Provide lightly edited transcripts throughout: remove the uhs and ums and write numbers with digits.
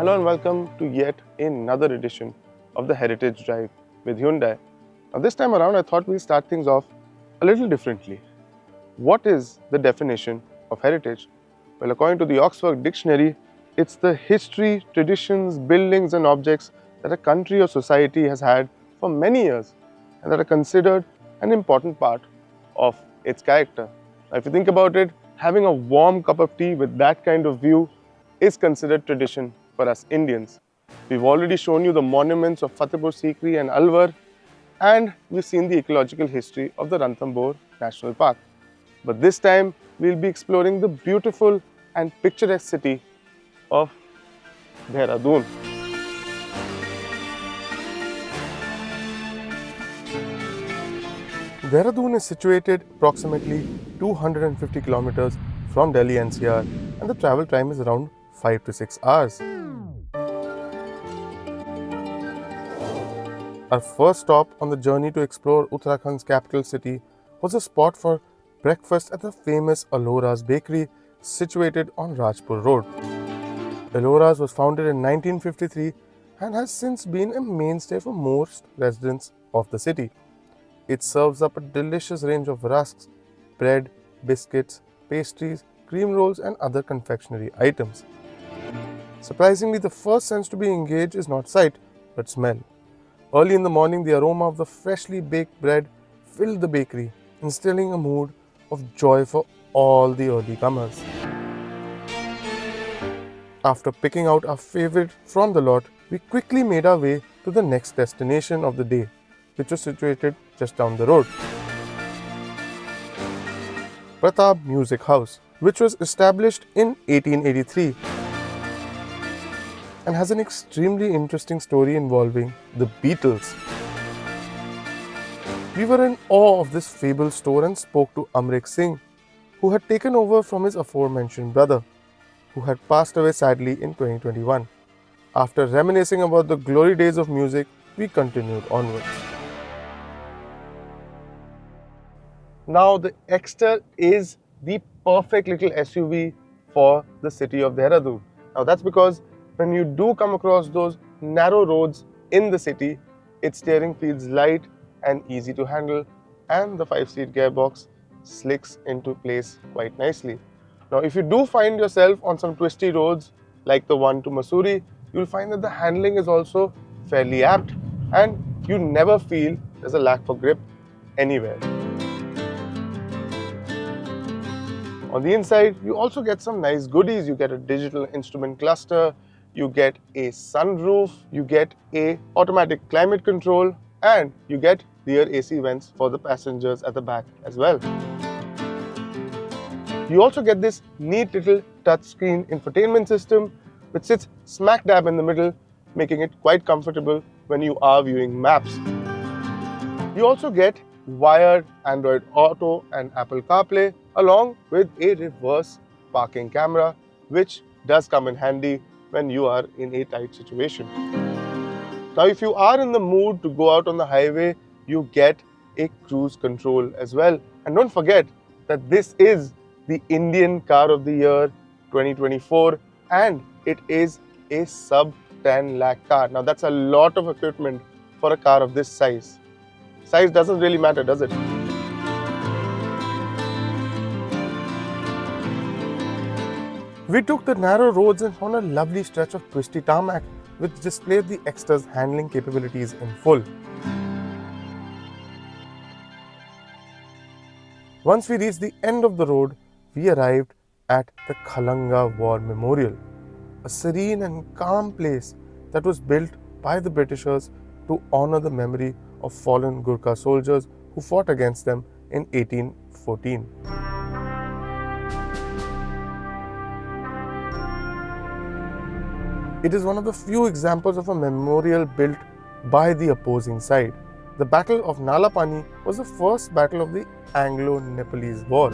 Hello and welcome to yet another edition of the Heritage Drive with Hyundai. Now this time around I thought we'll start things off a little differently. What is the definition of heritage? Well, according to the Oxford Dictionary, it's the history, traditions, buildings and objects that a country or society has had for many years and that are considered an important part of its character. Now, if you think about it, having a warm cup of tea with that kind of view is considered tradition for us Indians. We've already shown you the monuments of Fatehpur Sikri and Alwar, and we've seen the ecological history of the Ranthambore National Park. But this time, we'll be exploring the beautiful and picturesque city of Dehradun. Dehradun is situated approximately 250 kilometers from Delhi NCR, and the travel time is around 5 to 6 hours. Our first stop on the journey to explore Uttarakhand's capital city was a spot for breakfast at the famous Elloras Bakery situated on Rajpur Road. Elloras was founded in 1953 and has since been a mainstay for most residents of the city. It serves up a delicious range of rusks, bread, biscuits, pastries, cream rolls and other confectionery items. Surprisingly, the first sense to be engaged is not sight, but smell. Early in the morning, the aroma of the freshly baked bread filled the bakery, instilling a mood of joy for all the early comers. After picking out our favorite from the lot, we quickly made our way to the next destination of the day, which was situated just down the road. Pratap Music House, which was established in 1883 and has an extremely interesting story involving the Beatles. We were in awe of this fabled store and spoke to Amrik Singh, who had taken over from his aforementioned brother, who had passed away sadly in 2021. After reminiscing about the glory days of music, we continued onwards. Now, the Exter is the perfect little SUV for the city of Dehradun. Now, that's because when you do come across those narrow roads in the city, its steering feels light and easy to handle, and the 5-seat gearbox slicks into place quite nicely. Now, if you do find yourself on some twisty roads like the one to Mussoorie, you'll find that the handling is also fairly apt and you never feel there's a lack for grip anywhere. On the inside, you also get some nice goodies. You get a digital instrument cluster, you get a sunroof, you get a automatic climate control, and you get rear AC vents for the passengers at the back as well. You also get this neat little touchscreen infotainment system which sits smack dab in the middle, making it quite comfortable when you are viewing maps. You also get wired Android Auto and Apple CarPlay along with a reverse parking camera, which does come in handy when you are in a tight situation. Now, if you are in the mood to go out on the highway, you get a cruise control as well. And don't forget that this is the Indian Car of the Year 2024 and it is a sub 10 lakh car. Now, that's a lot of equipment for a car of this size. Size doesn't really matter, does it? We took the narrow roads and found a lovely stretch of twisty tarmac which displayed the Exter's handling capabilities in full. Once we reached the end of the road, we arrived at the Khalanga War Memorial, a serene and calm place that was built by the Britishers to honor the memory of fallen Gurkha soldiers who fought against them in 1814. It is one of the few examples of a memorial built by the opposing side. The Battle of Nalapani was the first battle of the Anglo-Nepalese War.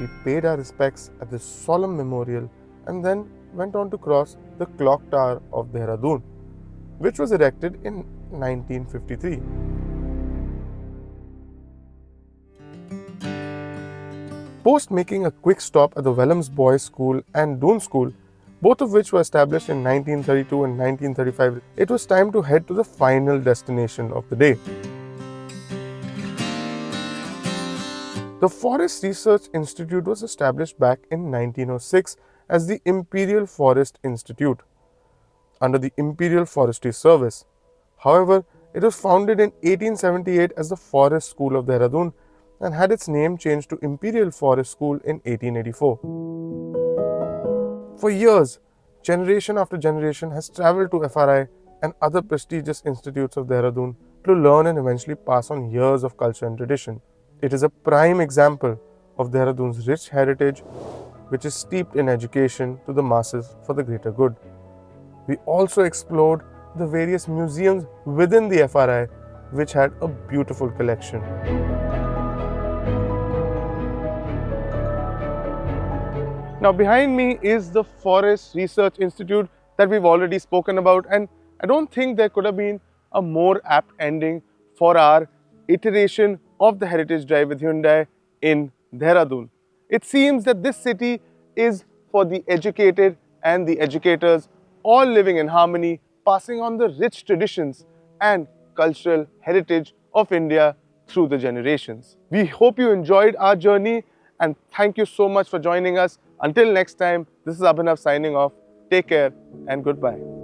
We paid our respects at this solemn memorial and then went on to cross the clock tower of Dehradun, which was erected in 1953. Post making a quick stop at the Wellams Boys School and Doon School, both of which were established in 1932 and 1935. It was time to head to the final destination of the day. The Forest Research Institute was established back in 1906 as the Imperial Forest Institute under the Imperial Forestry Service. However, it was founded in 1878 as the Forest School of Dehradun and had its name changed to Imperial Forest School in 1884. For years, generation after generation has travelled to FRI and other prestigious institutes of Dehradun to learn and eventually pass on years of culture and tradition. It is a prime example of Dehradun's rich heritage, which is steeped in education to the masses for the greater good. We also explored the various museums within the FRI, which had a beautiful collection. Now behind me is the Forest Research Institute that we've already spoken about, and I don't think there could have been a more apt ending for our iteration of the Heritage Drive with Hyundai in Dehradun. It seems that this city is for the educated and the educators, all living in harmony, passing on the rich traditions and cultural heritage of India through the generations. We hope you enjoyed our journey and thank you so much for joining us. Until next time, this is Abhinav signing off. Take care and goodbye.